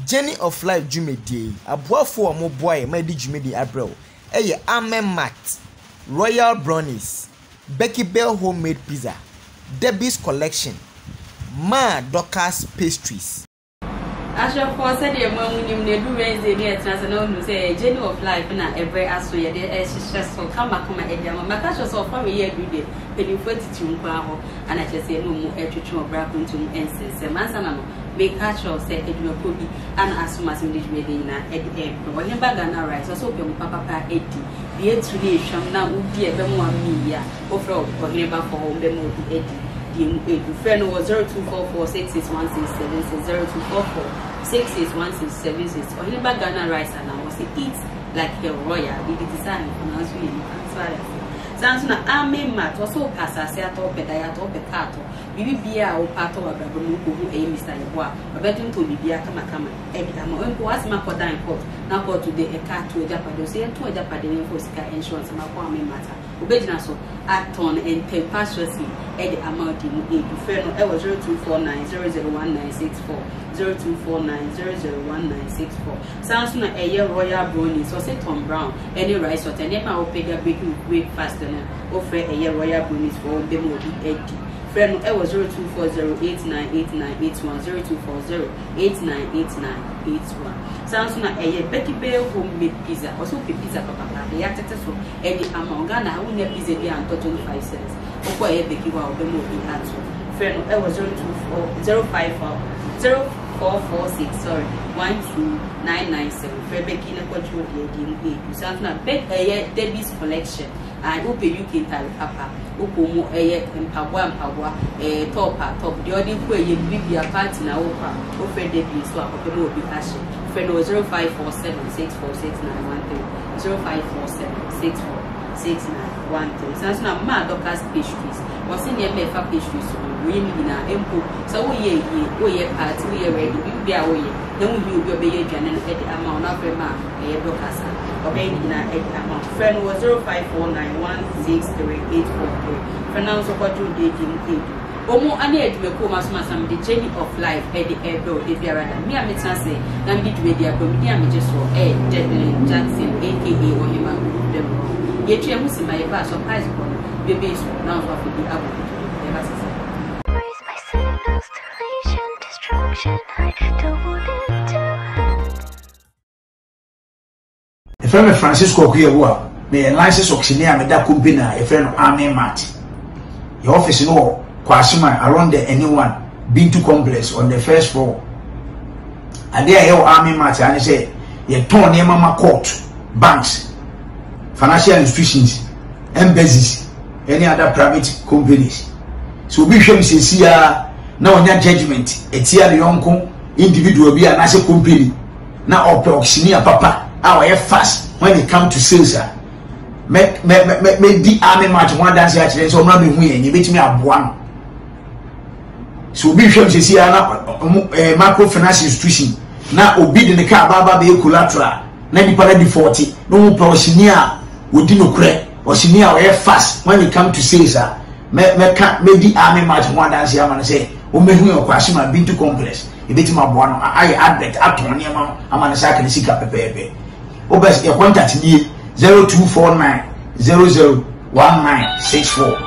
Journey of Life Jumedi, a boy for a boy, my Jumedi Abril, Amen Matt, Royal Brownies, Becky Bell Homemade Pizza, Debbie's Collection, Ma Docker's Pastries. As your force said, your mom will do raise the dear transnational say, Journey of Life, and every as we are there, so come back on my head. My cash was for a year, do when you 42 and I just say no more air to bracken to incense. Mansana make cash or say, Edwin Kobe, and as soon as English Medina at the end. When you bagana rice, also your papa 80. The 8 relation now would be a bemo media, offer or never for home, the more 80. The friend was 0244 661676 0244 661676 or never Ghana rice and I was eat like a royal. Did it design for us really? Sansuna Amen Mat was so cast as I thought Pedaya or Pecato. Bibi Bia or Pato or Babamuku, a Mr. Yawa, a better to Bibia Kamakama, every time I was my court and court. Now go today a cat to a Japado, and to a Japadine for Sky insurance and my Kwame matter. Obedinaso, act on and take pastorally at the amount in aid. Friend, I was 0249 001964. 0249 001964. Sansuna a year Royal Brownies or say Tom Brown, any rice or any Opega baking breakfast and offer a year Royal Brownies for Bemo 80. Friend, I was 0240898981 0240898981. Sansuna a year Becky Bell Homemade Pizza, also pizza papa. The actor so any among Ghana, I will never pizza and 25 cents. Or a Becky Wow Bemo in answer. Friend, I was 0446 sorry 12997 Rebecca in a control the Santana beg a Debbie's Collection and open UK Tari Papa Okomo a Mpawa a top the other way you be a party now over Debbie so I will be passion. Friend was 0547 646913 0547 646913 Santana Ma Docker's Pastries was in your Befa Pastries. Really, so we party, we are ready, we be away. Then we will be a general at the amount of a man, a broadcast, or any at the amount. Friend was 0549163843. For now, so what you did in Omo ane to come as the Journey of Life at the airport. If you are at me, I'm say, then be to be there, but me, I'm just for a Jetland Jackson, aka or him and them. Yet, you must my pass of high school, baby, now for the apple. A friend of Francisco Kuyawa, the license auctioneer, Meda Kumbina, a friend of Amen Mat. Your office in all, Kwasima, around the anyone, B2 complex on the first floor. And there, your Amen Mat, and I say, you turn near Mama Court, banks, financial institutions, embassies, any other private companies. So we should see now on that judgment, a tier the uncle, individual be an asset company. Now, auctioneer papa. Our fast when it comes to sales, make the army match one dance actually, so not be winning. You bet me a one. So be sure to see a microfinance institution now obey the car baba be collateral. Now the parade 40 no more senior would no credit or senior or fast when it comes to sales. Make the army match one dance here and say, oh, me who are crashing my B2 complex. You bet my one. I admit at 1 year, I'm on a second sick up a baby. Obes your contact me 0249 001964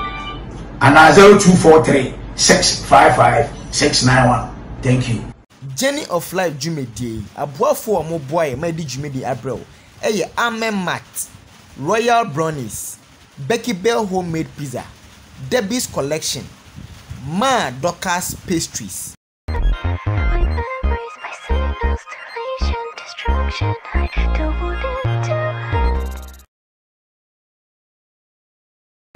and 0243 655 691. Thank you. Journey of Life Jumedi, a boy for a boy, my Jumedi Abril, Amen Mat, Royal Brownies, Becky Bell Homemade Pizza, Debbie's Collection, Ma Docker's Pastries.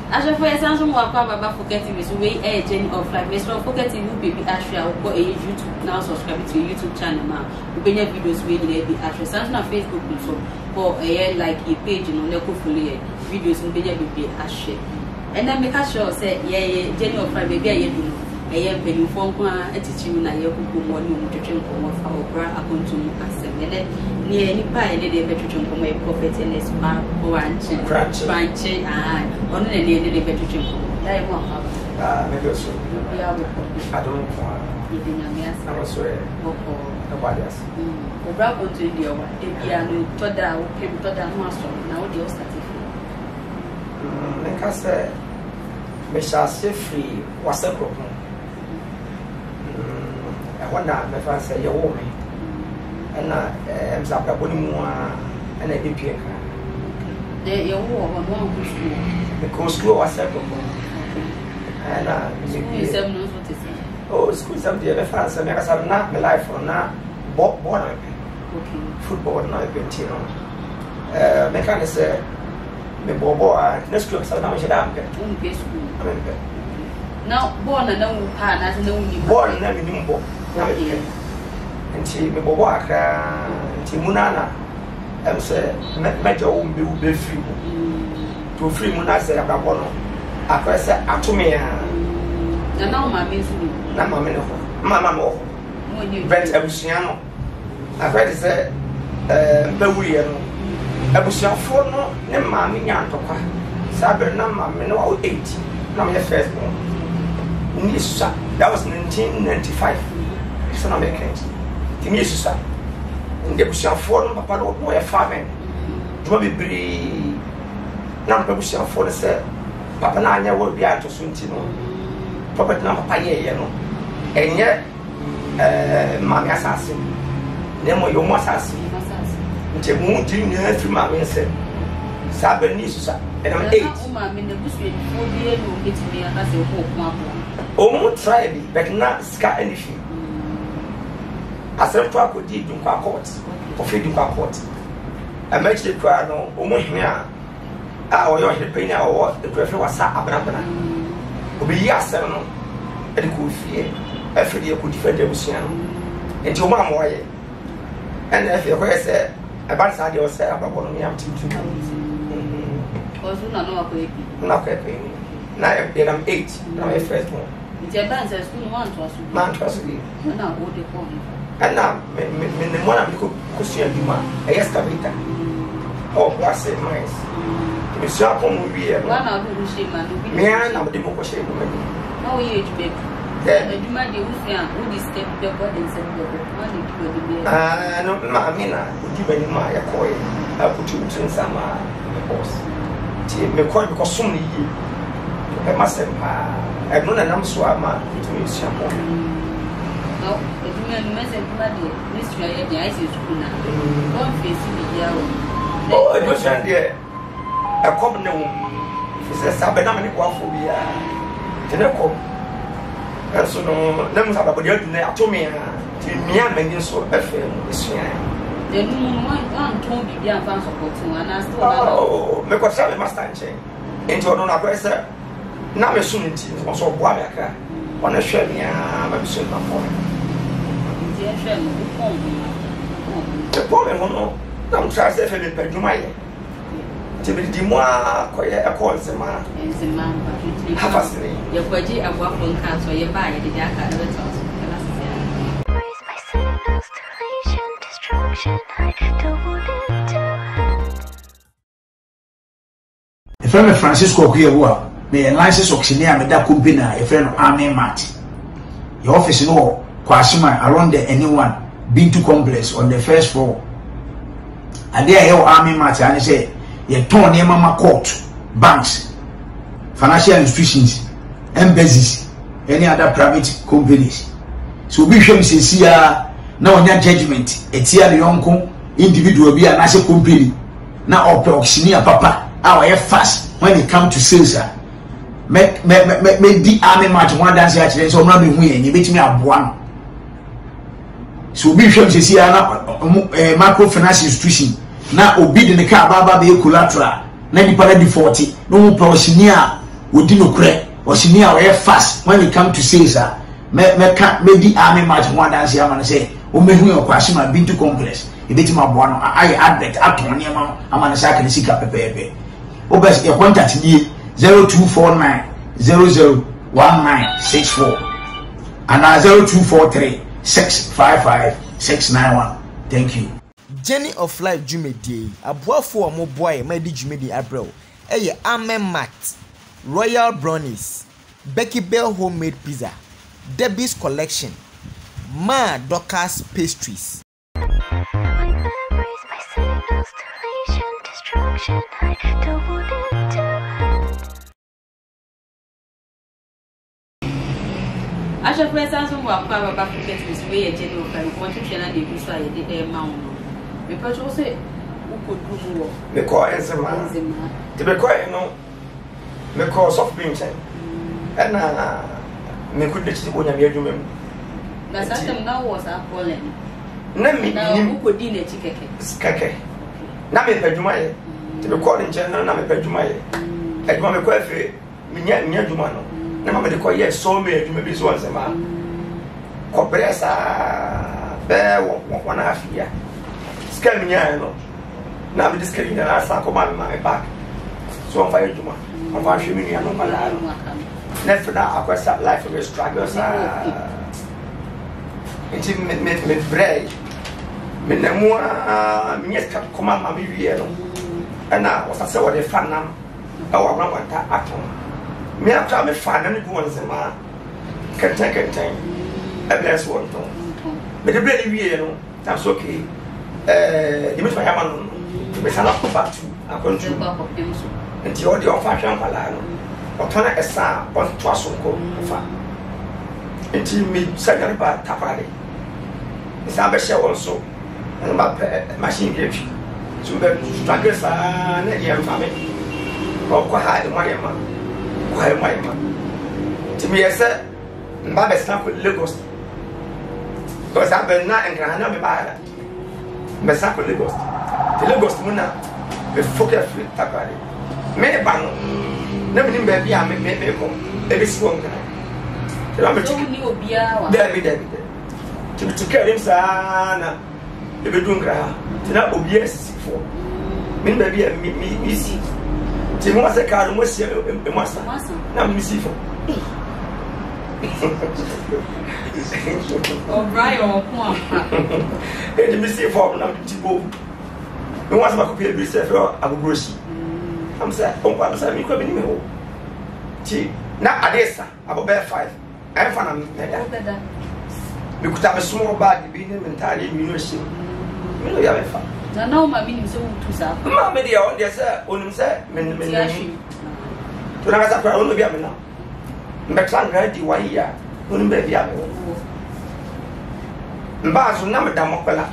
As for a Samsung Waka forgetting is way a Journey of Life. Mr. Forgetting you baby Ashra or a YouTube now subscribe to your YouTube channel now. You bring your videos where you be Ashra. Samsung Facebook so for a like a page in local fully videos in Benya baby Ashra. And then make sure say yeah Journey of Life baby ɛyɛ mpanyinfoɔ nko a ɛtiti na yɛ kuku mu ne mu twetwe nkɔmɔ fa ɔbra akontum asɛm ɛnɛ ne nipa a yɛde de bɛtwetwe nkɔmɔ yɛ prophet ns pa wanche ɔno na ne de bɛtwetwe nkɔmɔ dai mu afa me go so ya wo I don't know yɛde nyame asa I was so bɔkɔ nobody else ɔbra akontum deɛ wa ebia no tɔda wo pem tɔda no aso na wo deɛ wo start me ka sɛ me shase free wasa kropo ɛhɔ na me fa sɛ yɛ wo me ɛna msa brabɔ ne mu a ɛna ɛde pie ka de yɛ wo hɔ no an kusu me ko school wasa kropo ɛna me sɛm no so te sɛ oh school sɛm deɛ me fa sɛ me ka sɛ na me life na bɔ na okay football na ɛbɛnti no me ka ne sɛ me bɔ a na school sɛ na me hyɛ da mpɛ wo school mpɛ na bɔɔl na wo pa na na wo ni bɔɔl na me nim bɔ na me nti me bɔ akra nti mu na em sɛ mɛgya wo mbe wo be free mu to free mu na sɛ ababɔ no akra sɛ atome a na wo ma me nso ni na ma me ne ho mama no ho mo ni bet abusua no akra de sɛ mbawuye no abusuafoɔ no ne ma me nya ntɔkwa sabe na ma me no 8 na me first born Nisa, that was 1995. So now make it. Nisa, and the Bushan for Papa no a farming. Do be bree. Now Bushan for the say, Papa Nanya will be out to Suntino. Papa number Paye, you know. And yet, Mammy assassin. Then your assassin. Until moon dream the earth from my said. Sabe Nisa, and I'm 8. Omo try bi but na ska anything asem to akodi dunkwa court ofi dunkwa court amachi kwa no omo hwe a oyo hepeni a wo the prefer wasa abrabra obi yi asem no e de ko fie afiri e ko defend abusia no enti omo amoye and if you say about sa de o say ababo no yam tintu ozu na no akoepi na akoepi na am 8 na my first one it's a dance school man to us na wo de ko and now me mo na ko kusua bi ma e excavator oh blast mines me so akon mo wi e wa na do shi ma do bi me na mo de mo ko she mo me na wo ye jube eduma de wusia wo di step the body and set the ma de jube de no ma mina jube ni ma ya ko e aputu tun sama me boss ti me ko bi ko sum ni yi e ma se pa e no na nam so ama itu me sia mo no eduma no message ma de mystery ya de ice school na don face bi ya oh e do san de e kom ne wo se sabe na me ni kwa fo bi ya te ne kom so no na mo sabe body adu na atomi a ti mia mani so fm esua de no one ton bi bia fan support one na still na oh me ko sabe master nche enti ono na ko se na me so nti so bo am aka ona hwe mia ma bi so na po nti e hwe no ko te po me no na mo sa se fe me peduma ye ti bi di mo ko ye e ko nsema ba tutli hafasini ye kwaji abwa fon ka so ye ba ye de aka e beto so kala Raise my signals to lesion destruction. I don't want it to happen. If I'm Francisco Kuyawa, may a license auctioneer made that company a friend of Army Mat. Your office no Kwashima around the anyone been to complex on the first floor. And there your Army Mat and say you turn near Mama Court, banks, financial institutions, embassies, any other private companies. So we should see now on your judgment, a tier the uncle individual be a nice company. Now auctioneer papa. Our fast when it comes to sales, make the Army Mat one dance actually, so not be winning. You bet me a one. So we should see a microfinance institution now obey the car baba be collateral. Now the parade 40 no professional would no credit or senior or fast when it comes to sales. Make the Army Mat one dance here and say, "O me who your question my been to complex." You bet me a one. I advert up to 1 year. I'm on a second seek up pepe. Obes your contact me 0249 001964 and 0243 655 691. Thank you. Journey of Life Jumedi, Abuafo mo boy, my di Jumedi Abrel. Amen Mat, Royal Brownies, Becky Bell Homemade Pizza, Debbie's Collection, Ma Docker's Pastries. My memories, my signals, deletion, destruction. I don't want it to end. I shall press as on what power back to get this way a general and want to share and do so I did a mound. Because also, who could do more? Me call Enzema. To be quiet, no. Me call soft being sent. And me could let you go and you remember. That's that now was a calling. Name Now, me who could dinner chicken? Skake. Na me Pedumay. To be called in general, na me Pedumay. I want me quite near Jumano. Na me call yes, so me, you may be so as a man. Compressa, bear 1.5 years. Scare me, I know. Now I'm just getting the last command my back. So I'm fighting Juma. I'm watching me, I know my life. Next for now, I question life of the struggles. It's me bread. Me no more, me just command my video. And now, what I say, what they found now, I want that at home. Me, I'm trying to find any ones in my contain. A blessed one. But the bread, you know, that's okay. The Miss Mayaman, we shall not go back to a country until the old fashion Palano, or turn a star on Twasoko. Until me second about Tapari. It's our shell also, and about machine gauge. So the struggles are not young family. Or quite my man, quite my man. To me, I said, Babes not with Lagos. Because I've been not and I know me by that. Messako Lagos. The Lagos Muna, the focus free Tapari. May ban, never knew baby, I may come, every strong guy. There. To carry him, Sana, the bedroom gra, to not obvious for me, baby, and me, see. Tim was a car, was here, a master, now me see for. Oh, right, or one. And me see for now to go. No one's my copy of yourself, I will grow. I'm saying, I'm saying, you come in here. Gee, now Adessa, about bear 5. I'm fun. We could have a small bag being entirely munition. You know, you have a fun. No, my meaning so to serve. Mamma, yes, sir, only said, men, to have a problem with Yamina. But I'm ready 1 year, only baby Yamina. Basu number Damokola.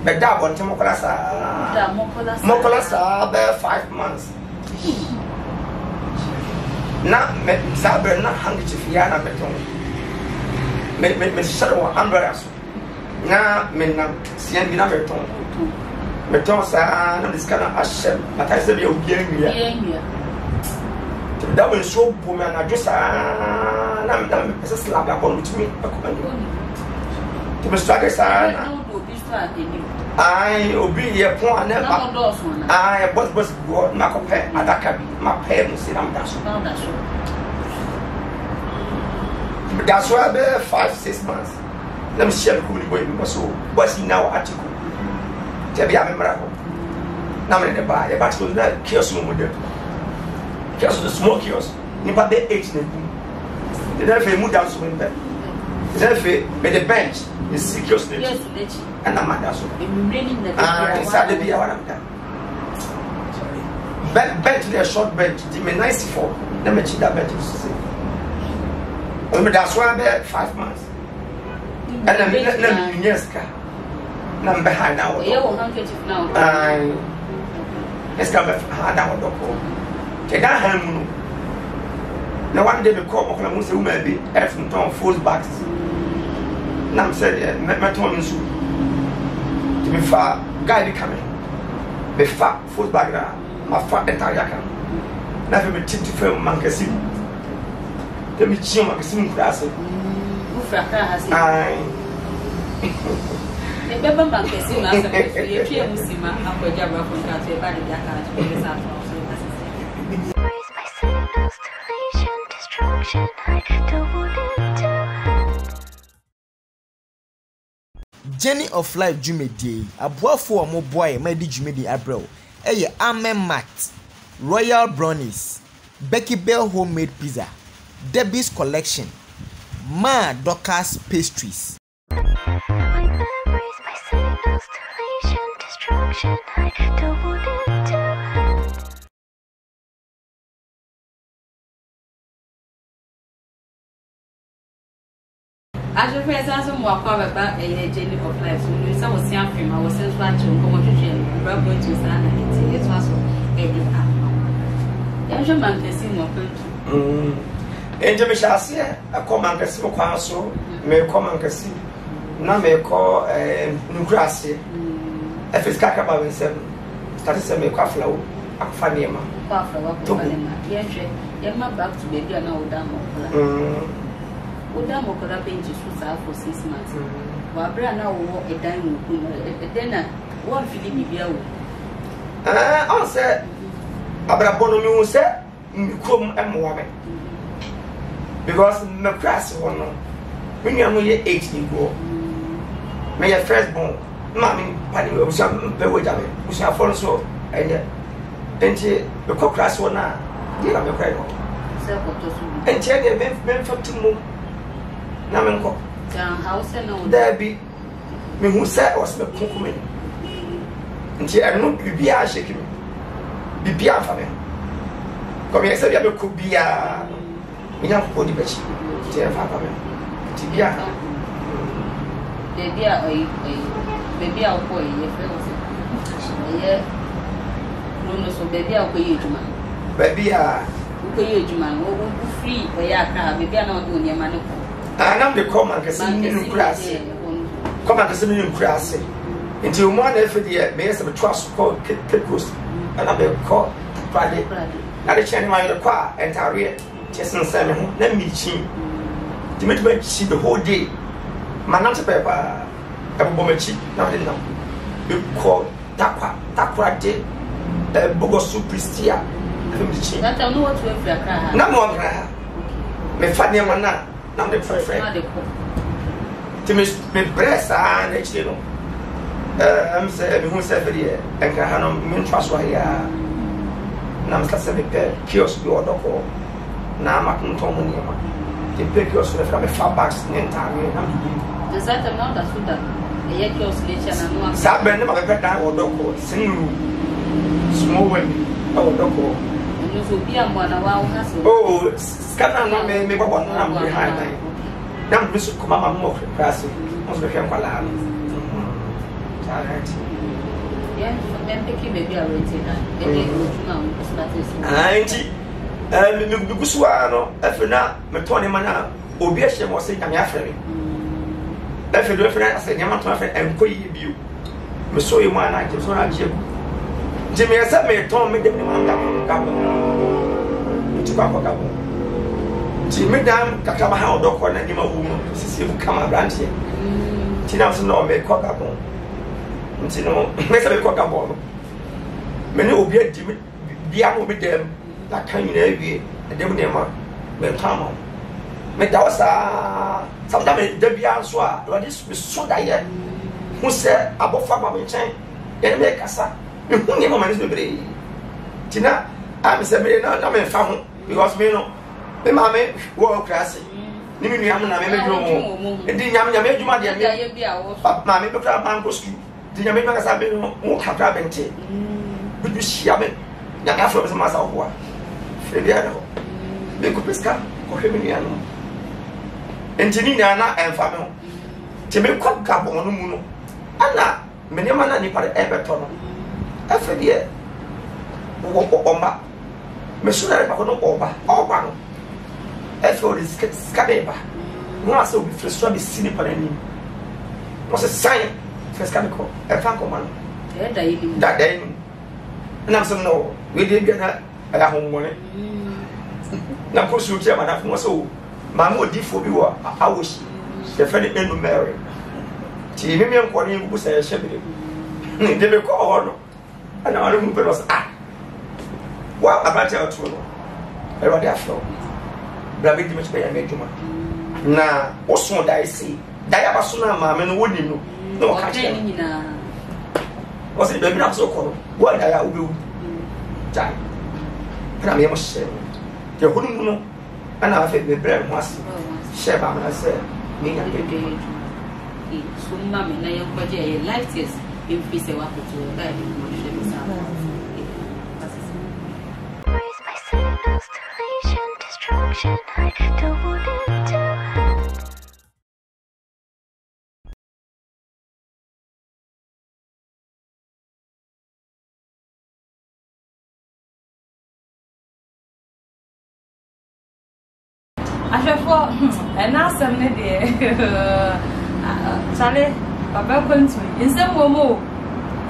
But that one Mokolas bear 5 months. Now, Saber not handkerchief Yana beton. Me shadow umbrellas. Now, men send me beton. Beton, sir, no, this kind of Hashem, but I said, you're getting here. That will show woman, I just I'm done as a slap upon with me. To Mr. Agasana, I obey a point never. I was good, Marco Pen, my parents, and I'm that's why I bear 5-6 months. Let me share who we so what's he now article. Tell me I'm a miracle. Now in the bar, the battle that kills me with them. Kills the small kills. Never they ate the boom. The never move down to him. The never made the bench is secure stage. And I'm not so. It's hard to be what I'm done. Bench, they're short bench. They may nice for them. That bench is the that's why I bet 5 months. And I'm in years. I'm behind now. Let's come back down. Take that hand. Now, one day, the call of Muslim who may be from town full backs. Nam said, Meton to be far, guy becoming. Be fat, full back, my fat entire can. Never be to film Mancassi. Let me chill my sim class. I remember Mancassi, if you see my uncle Jabba from Country, but Raise my signals, deletion, destruction. I don't want it to end. Journey of Life Jumedi, aboafo omo boy ma di Jumedi abrel. Eye Amen Matt, Royal Brownies, Becky Bell Homemade Pizza, Debbie's Collection, Ma Docker's Pastries. My memories, my signals, deletion, destruction. I don't want it to end. As your friends also walk about a journey of life, so you saw was young film, I was sent back to come on to Bravo to Sana, it was Eddie. Young man can see more country. Angel Mishasi, a command can see Quaso, may come and can see. Now may call Nugrassi. If it's Kakaba and 7, started to make a flow, a funny man. Yes, you're not back to baby and old dame. Udamo could have been just for 6 months. Wabra now walk a dining a dinner. One Philippi Bill. I said, Abrabono said, come and woman. Because Macrass one, when you're only 18 go. May your firstborn, Mammy, Paddy, was some bewitching, which I follow so, and yet, the cockgrass one now, dear, I'm a cradle. And tell the men for 2 more. Namenko. House and there be me who said was the cookman. And she had no be shaking me. Be for me. Come here, said you could be a young body bitch. Dear Papa. Baby, I'll call you. Yeah, no, so baby, I'll call you, man. Baby, I'll call you, man. Oh, free, but yeah, baby, I'm not doing your money. And I'm the command can see in grass. Command can see in grass. Until one every year, may have a trust called Kikos, and I'm called Friday. Now the channel my car and Taria, Chesson Salmon, let me cheat. To make me see the whole day. Manata Pepper, a bombachi, now they know. You call Takwa Day, a Bogosu Pristia. That I know what to have. No more. Me Fania Mana. Now the friend. To me breast and actually no. I'm saying who said here and can have no trust right here. Now I'm saying kiosk your dog. Now I'm not talking to the big kiosk from a far back in time. Does that amount of food that a kiosk later and one Saturday never bet that or dog sing small way or dog. Oh, scanner no me one I'm behind. Now this come up more classic. Must be him alone. Yeah, then picky baby are rated. And Guswano, Efna, Metoni Mana, Obiasham was saying, I'm afraid. If you do I said, Yamato and Koyi you. Misso you one, I just want to Jimmy, I said, me told me the Gabo. Jimmy Dam, Kakamaha, Doctor, and Nima woman, see you come around here. Tina no make cockabo. Tino, make a cockabo. Many will be a Jimmy, Diamo with them, that kind of every, and them never, Meltamo. Medawasa, sometimes the Bianswa, but this was so dire. Who said about Fama chain, and make us up. You never manage to be. Tina, I'm saying, I'm a family because me no, the mammy were classy. Nimmy Yamana, and the Yamma, but Mammy, but I'm going to the Yamaka Sabin won't have happened. But you see, I'm young Afro as a master of war. Fediano, they could pesca or Himiniano. Engineer and family. To make cock cap on the moon. Anna, many man any part Everton. Every year, Omba, Missionary Oba, Oba, Efro is Scadeba. No, I saw with Fresco be seen upon any. Was a sign for Scadico, a Franco man. That day, and I'm so no, we didn't get a home money. Now, push you, Chairman, I was so. Mamma did for you, I wish the friend end to marry. She made me a calling who said, Shepherd. They may call and I don't know was what about your true? I want that flow. Blabbing much better than you. Now, also, I see. Diabasuna, mamma, and wouldn't know. no catch was it baby not so called what I will die and I'm able to say you wouldn't know and I think the bread was share by myself me and the day so mammy na your budget life is in peace and what to die Raised by signals, deletion, destruction, I don't want it to end. I shall fall and now some Charlie, Papa Quentin, in some woman,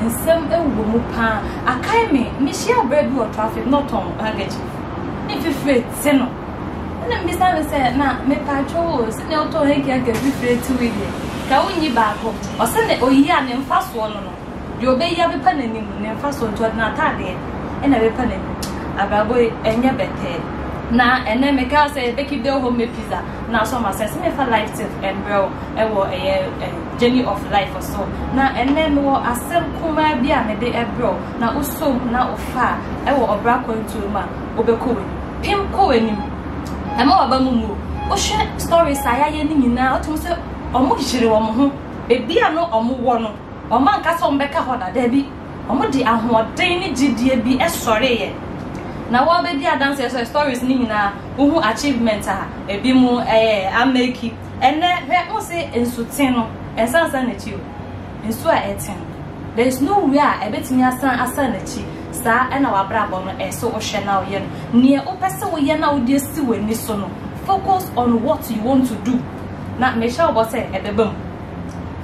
in some woman pan, a kind Michelle bread or traffic, not on handkerchief. If you fret, Seno. And then Miss Anna said, now, me patrols, no to hang can be free to with you. Can you back home or send it or yan and fast one? You obey your penning and fast one to Natalia and a penning. A boy and your bed. Now, and then make us say, Becky Bell homemade pizza. Now, some says, me for life and bro, a journey of life or so. Now, and then more a sem kuma be a maybe a bro. Now, also now far, I will a braco into ma, Obecoin, Pim Coin. I'm more about Mumu. Ocean stories I am now to say, or Mushiri or Muhu, baby, I know or Muwano, or man Casson Becca Hona, Debbie, or Mudi, and what Dany GDB as sorry. Now, what baby I dance as stories Nina, who achievements are a bimu, I make it, and then let me say in Sutino and Sansanity. In Swa eating. There is no way I bet me a son as sanity, star and our brabon, and so ocean now yen. Near Opessa, we are now dear still in this sono. Focus on what you want to do. Not Michelle was say at the boom.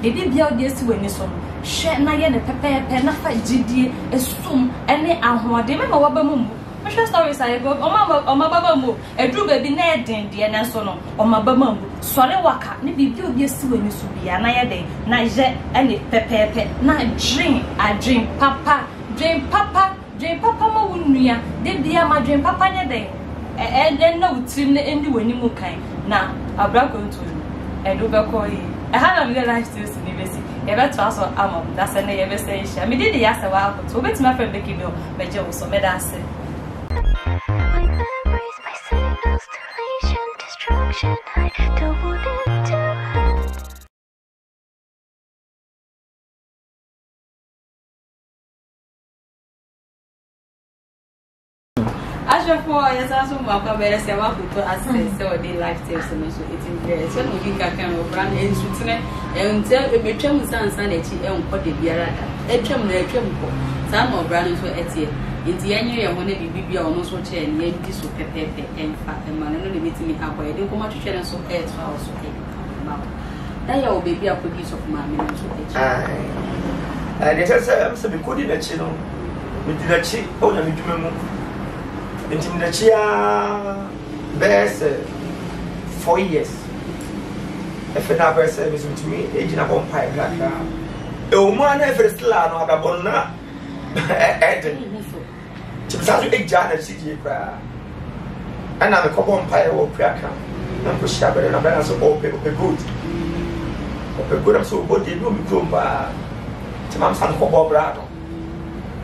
Baby be out dear still in this sono. Share Nayan a pepper, penafa GD, a sum, and they are who are the member of Bamu. Special stories I go on my babamu, a drew baby ned in the Anasono, on my babamu, sorry waka, maybe you still when you should be another day, Niger and the pepper, not dream, papa, dream papa, Mawunia, they be my dream papa day, and then no trim the end when you move kind. Now, I'll break into you, and do back for you. I had a realized this university. Ever to us or Amon, that's an ever station. I mean, did the answer while to bet my friend Becky Bill, but Joe so made us say. My memories, my signals, deletion, destruction, I don't want it to end. Ashafo, yes, also Maka better say what to access or they life tips and so it is there. So we can brand in Switzerland and tell a betray sanity and put the beer at a some of brand for etier. In the end, you want to be almost what you need this with pepe and fat and man and meeting me up. I don't come to channel so air to house. That your baby a piece of mammy. And it has a good in a chino with the cheap on a minimum. Intimidation bears 4 years. If another service to me, agent upon pipe like that. A woman ever still on a bona. Chimsazu ejana city cry. And I'm a couple empire or prayer camp. I'm for shabber and a balance of all people good. Or good, I'm so good, they do me grown by Timam San Cobo Brado.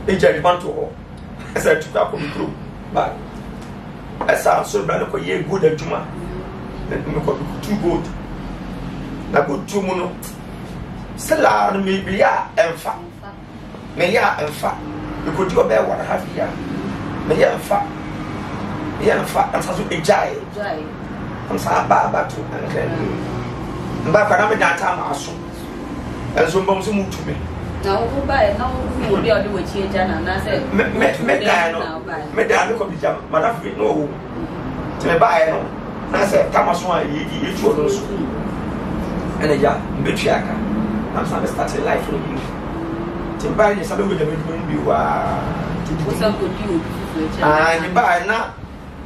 Ejay Banto. As I took up on the group, but I saw so bad for ye good and Juma. Let me call too good. Na good Jumuno. Sella may be and fat. May ya and fat. You could go there 1.5 years. May ya and fat. Yeah, in fact, I'm supposed to be jay. I'm sorry about to and back when I'm in that time, I saw. And so bombs moved to me. Now, who buy now? Who will be able to change and I said, Madame, come to Madame, no. To buy no. I said, Thomas, why you told us. And a young Bichiaka. I'm sorry, started life for you. To buy you something with the midwind you are to do some good you. And you buy now.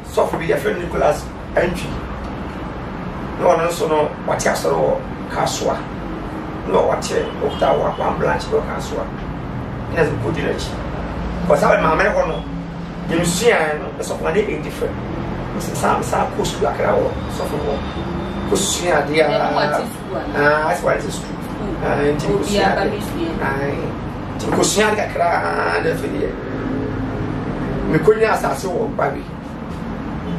So for be a friend Nicholas entry. No one also know what you saw Casua. No what you walk one branch of Casua. It has a good village. Because I am a man, you see, I know, so one day different. Some post to a crowd, so for kusua dia as what is true nti kusua kakra na fili me konya asase wo bawi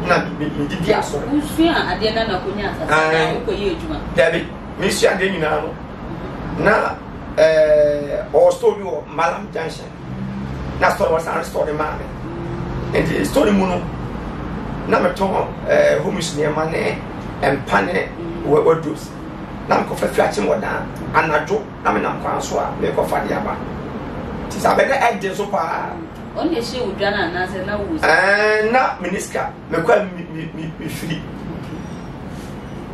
na me didi aso kusua ade na konya asase ko ye ejuma dabi me sua de nyina no na o story o Malam Junction na story was an story man and the story mu no na me ton homies ne ma ne empane wadus na ko fa fiache moda anajo na me na kwa so a me ko fa dia ba ti sabe na edge so pa on dey she udwana na se na wo na miniska me kwa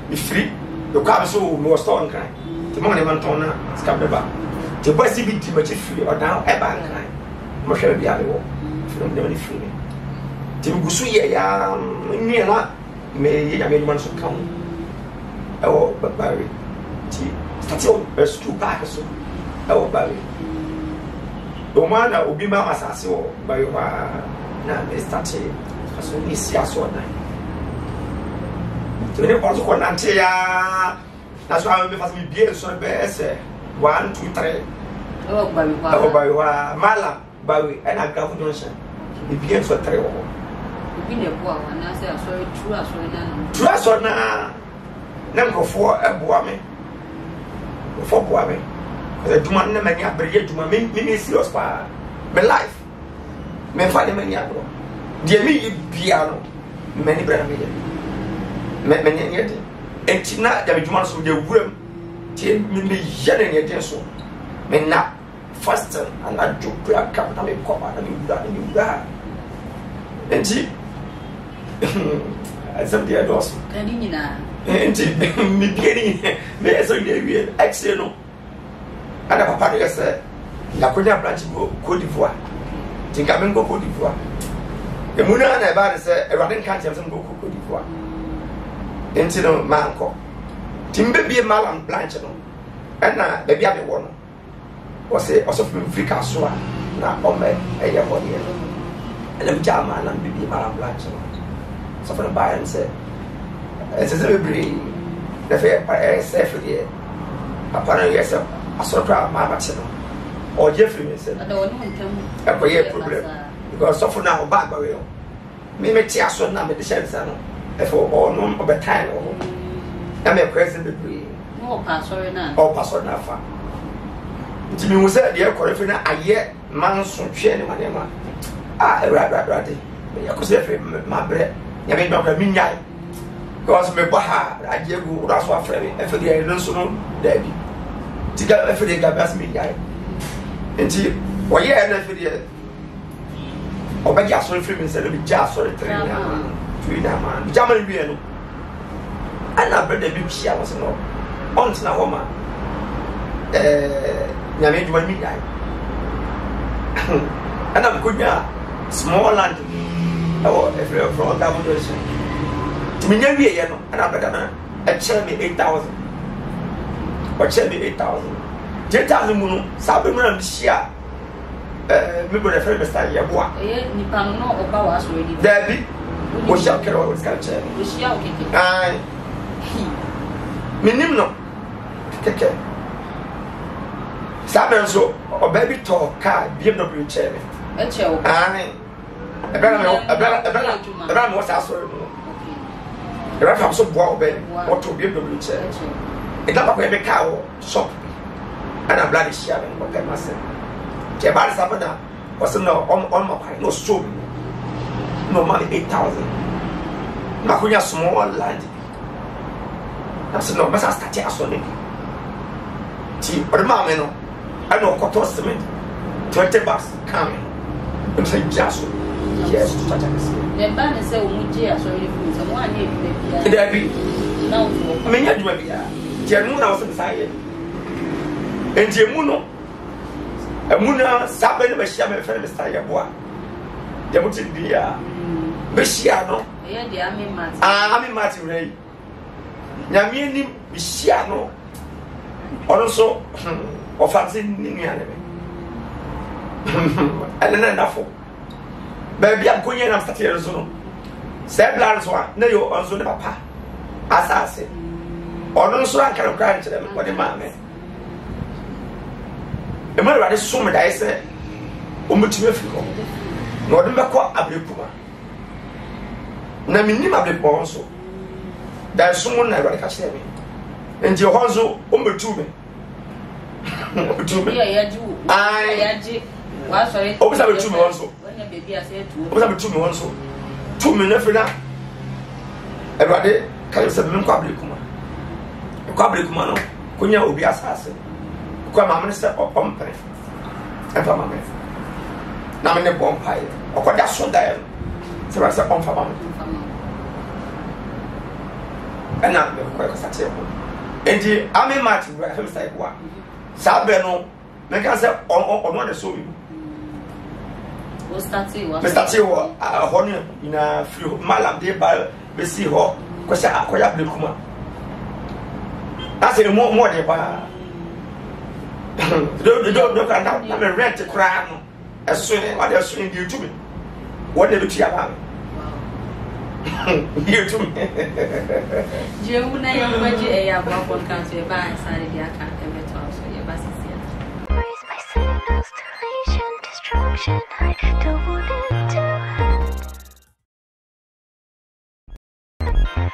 mi free do ka so mo store nkan ti mo ne man ton na ska beba ti boy si bi ti ma ti free o down e ba nkan mo hwe bia le wo from the free ti gusu ye ya ni na me ye ya me man so kan ewo babari ti statio school park so ewo babari o mana obi ma asase wo bayo wa na me stati so ni si aso na ti ne ko so ko nante ya na so am me fast me bien so be ese 1 2 3 ewo bayo wa mala bayo na gafu donation e bien so 3 wo bi ne bo wa na se aso true aso na na nkofo eboa me nkofo boa me e duma na mani abreye duma me serious pa me life me fa de mani agro de mi bia no mani bra me me nyede entina de duma so de wuram tie me yene nyede so me na fast and I do prayer camp na me koma na me wura enti azam dia dos kani nyina enti mi pieni me eso de wie exe no ada papa de se la konya branch go Côte d'Ivoire tinka men go Côte d'Ivoire e muna na ba de se e radin kan tem go Côte d'Ivoire enti no manko timbe bie Malam branch no na be bia be wo no o se o so Africa so na o me e ye mo de ele mi jama na bie Malam branch no so for the buy and say it's a very the fair safe here apparently yes a sort of mama chino or Jeffrey said I don't know problem because so for now back by me me tia so na me de chance no if or no over time or na me present be no pastor na fa nti me wo say de correct na aye man so twe ne manema rade ya ko say ma bre ya me no ka minyai because me baha ajegu raso afreme efedi e no so no dabi tiga efedi gabas minyai enti oye na efedi obaja so frame se no bi ja so retrain na man jaman wi no ana brother bi bia was no on na homa nyame duma minyai ana kunya small land every from that one Minya wie ye no ana beda na e chere me 8,000 o chere me 8,000 10,000 mu no sabe mu na bisia me bo refer me sta ye boa ni pa no o ba wa so edi dabi o sha kero o ska chere o sha o keke ai minim no keke sabe nso o baby to car BMW chere e che o ai ebra me wasa so the rest so boa be what to be able to say it la ba be ka wo shop ana blood share me ko ma se ke ba sa pada was no on my pai no so no money 8,000 na kunya small land na se no ba sa start ya so ne ti o ma me no ana ko to cement 20 bucks come and say just yes to touch us the ban say o mu je aso ile fu so mo ani e bia dabi na o to me nya duma bia je mu na o se sai enti emu no emu na sabe ne be hia me fe me sai ya boa de mu ti bia be hia no e de ami mati rei nya mi ni be hia no ono so o fa se ni ni ane be ana na fo baby am konye na stati rezo no se blan so na yo onzo ne papa asase ɔno nso anka no kra nkyerɛ me ɔde maa me ɛma awurade so me dae sɛ ɔmɛtumi afiri hɔ na ɔde mbɛkɔ abrɛkuma na mennim abrɛkuma nso dae so mu na awurade ka kyerɛ me nti hɔ nso ɔmbɛtu me ɔbɛtu me ɔbɛsa bɛtu me hɔ nso ɔbɛsa bɛtu me hɔ nso tu me no afiri na awurade ka sɛ menkɔ abrɛkuma ɛkɔ abrɛkuma no kɔnya obi asase kɔ maame no sɛ ɔmpere ɛmfa maame na me ne bɔ mpaeɛ ɔkɔda so daeɛ no sɛ wɛ sɛ ɔmfa maame ɛna mekɔkɔ ɛkɔsakyerɛ ho enti ame match bra ɛfɛ mesa ɛboa saa bɛ no meka sɛ ɔno ɔde so mi mestarte wɔ hɔ no nyinaa firi hɔ malam de ba bɛsi hɔ kɔhyɛ akɔyɛ abrɛkuma na sɛ mu ɔde paa do kan na me rent kra no eso ne wa de so ne di tumi wo de betu aba di tumi je mu na ya maji e ya ba podcast e ba sare dia ka e beto so ya ba sisia Raise my signals to lesion destruction. I don't want it to end.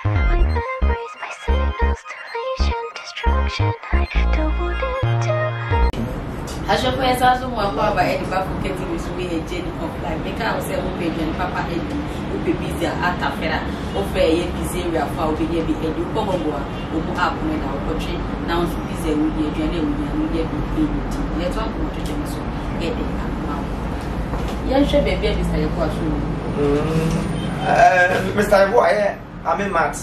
My memories, my signals to lesion destruction. I don't want it to end. Ashoko yesa so mo akwa ba e ba fuketi mi so be a journey of life make am say mo be bien papa e di o be busy atafera o fe ye busy area fa o be ye bi e di ko mo bo o mo app me na o kotwe na o so busy we di aduane we di bi e di let one go to them so e de akwa ya hwe be be Mr. Yeko aso Mr. Yeko aye ame mat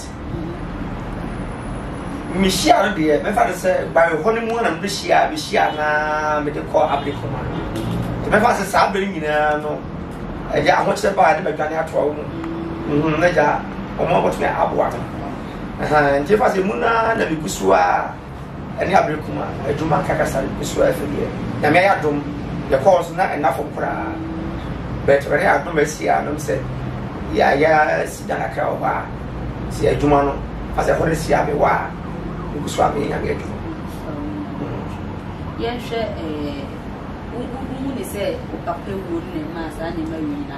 Mishia no de me fa se ba ho ne mu na me shia na me de ko abrikoma me fa se sa bere nyina no e ja ho che ba de be dwane ato wo mu na ja o mo botu me aboa no nti fa se mu na me kusua ene abrikoma aduma kaka sa kusua afie na me ya dom de ko so na enafo kura bet bere adom asia no se ya sidana ka o ba si aduma no fa se ho ne sia me wa Swami and get yes, who say, Papa wouldn't mass animal in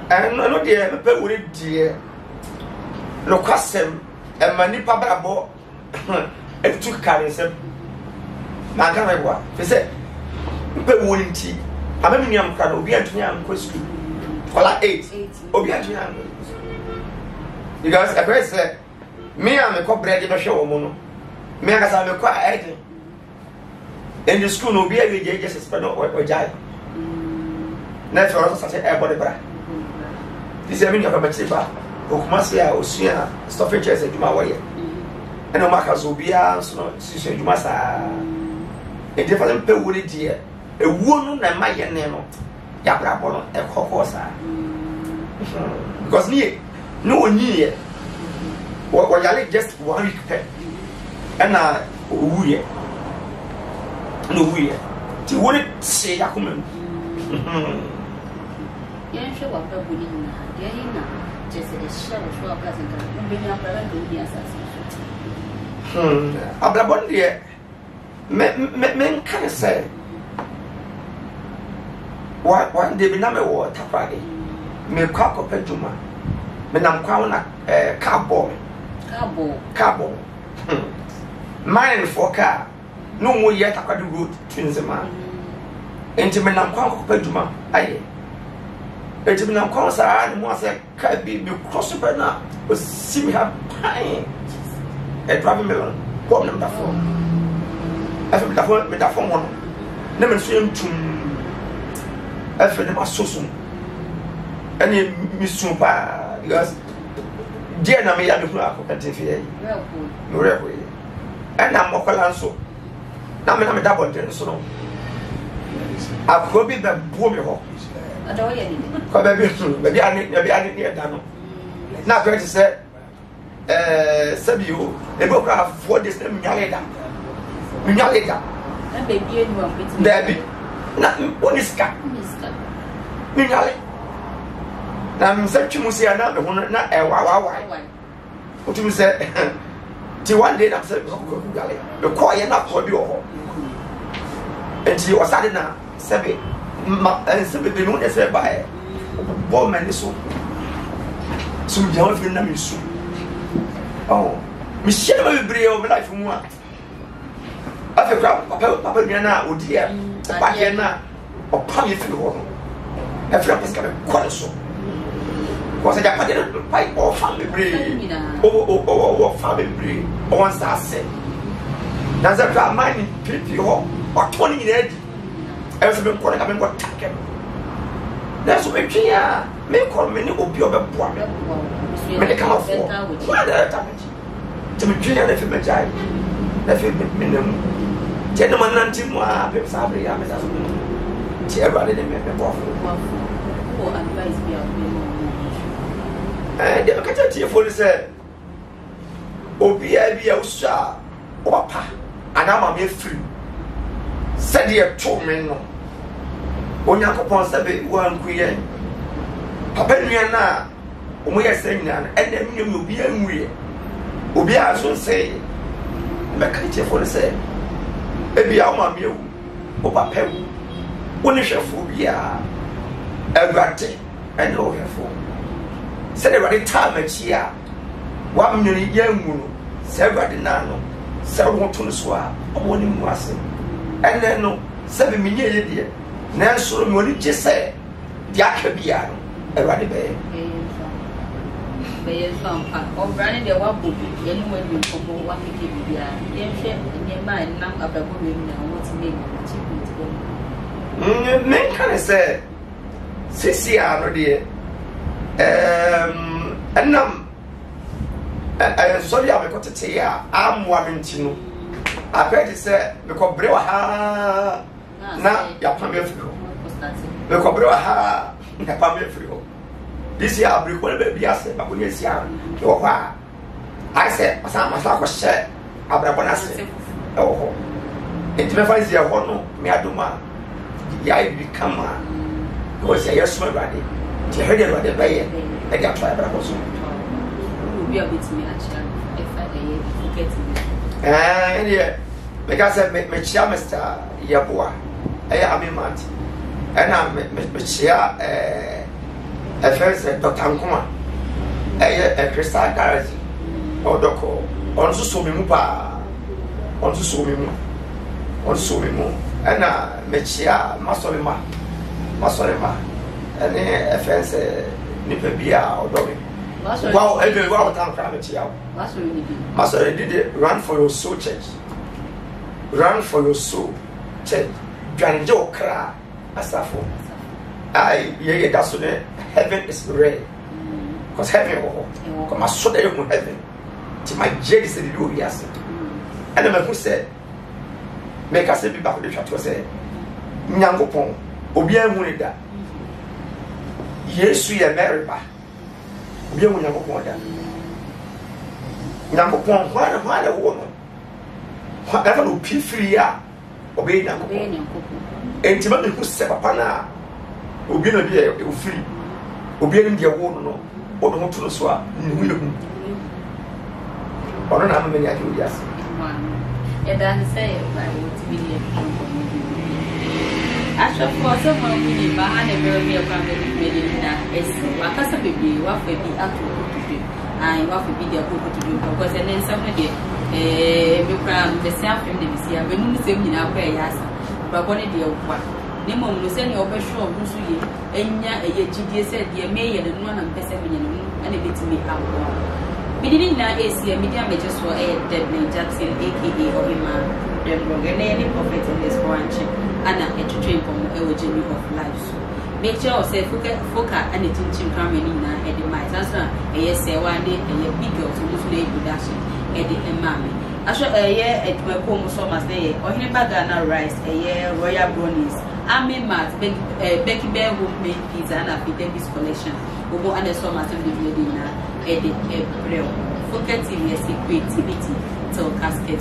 and no dear, but would it dear no custom and manipa brabo and took carries him. Magarawa, they said, but wouldn't he? I mean, young crowd, Obian young question. Well, 8 Obian young because I said. Me am a corporate no show mono. Me as I'm a quiet. In the school no be a just spend or jai. Next for us such a body bra. This is a meaning of a machiba. Okumasia Osia, stuffing chairs at Juma way. And no Macas will be a so you must a different pay wood dear. A woman and my name. Yabrabon, a cocosa. Because near no one near. What you just 1 week pay, and we no we. Do you want to say that woman? Yeah, sure. What people need now, they now just a shell of our cousin. Bring up a good assassin. Ablabon dear, men can say. One day, we never wore Tapagi. Me cock up a juma. Men I'm crown a cardboard. Cabo. Mine for car. No more yet. I could do twins a man. Intimate and conquer Peduma. Aye. Intimate and conquer and once I can be cross the burner. But see me have pine. A driving melon. What number 4? I feel the phone with the phone. Never swim to I feel them so soon. And you miss Sumpa because. Dear na me ya do na ko kante fi yi no reho yi ana mokola nso na me double den so no akro bi da buo me ho ado ye ni ko be bi ani ne da no na ko ti se sabio e bo ka 4 days na nyale da na be bi enu am beti da bi na oniska nyale na msatwi musia na ho na wa o tu se Till one day, I'm saying, the choir not for you. And she was adding now, Sabi, and Sabi, the moon is by woman is so. So, you don't feel them is so. Oh, Michelle will bring over life from one. I feel Papa Diana, oh dear, Papa or Pammy Phil. I feel like it's going to quite so. Was I didn't fight or family breed? Oh, family breed. Once I said, now that I'm minding 50 or 20 years, I was been calling him what take him. That's what we may call many of your boy. Many come off for what damage. To be junior, if you may die, if you minimum. Gentlemen, Nantimwa, Pepsabri, I'm a everybody didn't make me waffle. Advice be out. And the Catati for the Obia be a star or pa, and I'm a free. Said the 2 men. When you upon Sabi, one queen. Papa Niana, we are saying, and then you will be angry. Obia soon say, Macatia for the same. Maybe I'm a meal, or Papa, when you shall phobia, a granted, and over for. Said every time a cheer 1 million young woman, several nano, several to the swab, a morning was it. And then no 7 million dear. Now, so you just say, Yacabiano, a ruddy bay. They some or running the one book, anyway, you come what we give you. And your mind, none of the women now want to make Men can say, Sissy, dear. And sorry, I'm going to say, I'm wanting to know. I bet to say, because Brewa ha now, your family feel. Because Brewa ha, your family feel. This year, I'll be going to be asked, but when you see your ha, I said, as I'm a soccer set, I'll say, oh, it never is your one, me, I do man. Yeah, become man. Because you're small, ready. You heard it right there, and you try to also. Be a bit me actually, if I get it. And yeah, because I make me share Mr. Yabua, I am a man, and I'm share a first Dr. Ankuma, a crystal garage, or Doko, also so me mupa, also so me more, also me more, and I make share Masolima. And then a fence, Nipabia or Dobby. Wow, every one time from it. Master did it. Run for your soul, church. Run for your soul, church. Granjo cry, Asafo. Yeah, that's what heaven is rare. Because heaven, come, I saw that you heaven. To my jade is the do, yes. And the man who said, make us be back to the church was said, Nyangopon, Obia Munida. Yes, we are married by. We are going to go on. Number one, why a woman? Whatever will be free, obey them. And Timothy who said, Papa, will be a free, obeying their woman or the motor swap. Or not how many I do, yes. And then say, I would be actually, for someone we behind a very real family medina is Wakasa baby, what will be up to do, and what will be their people to do, because and then somebody the same film this year, when you say in our prayers, but one of the one. Nemo no send your pressure of Musuye, and ya a GD said, the mayor and one and Pessaminian, and a bit to me out. We didn't know AC media majors for a Deadly Jackson, aka Ohima, the Rogan, prophet in this branch. And a train from a journey of life. So make sure yourself foca and a teaching coming in and the mice answer a yes, say one day and a big girl to Muslim production, Eddie and Mammy. I show a year at my home so much day, or in Bagana rice, a year royal brownies. I mean, Becky Bear homemade pizza and a Debbie's collection. Obo and the summer to the dinner, Eddie, a real. Forgetting yes, creativity till casket.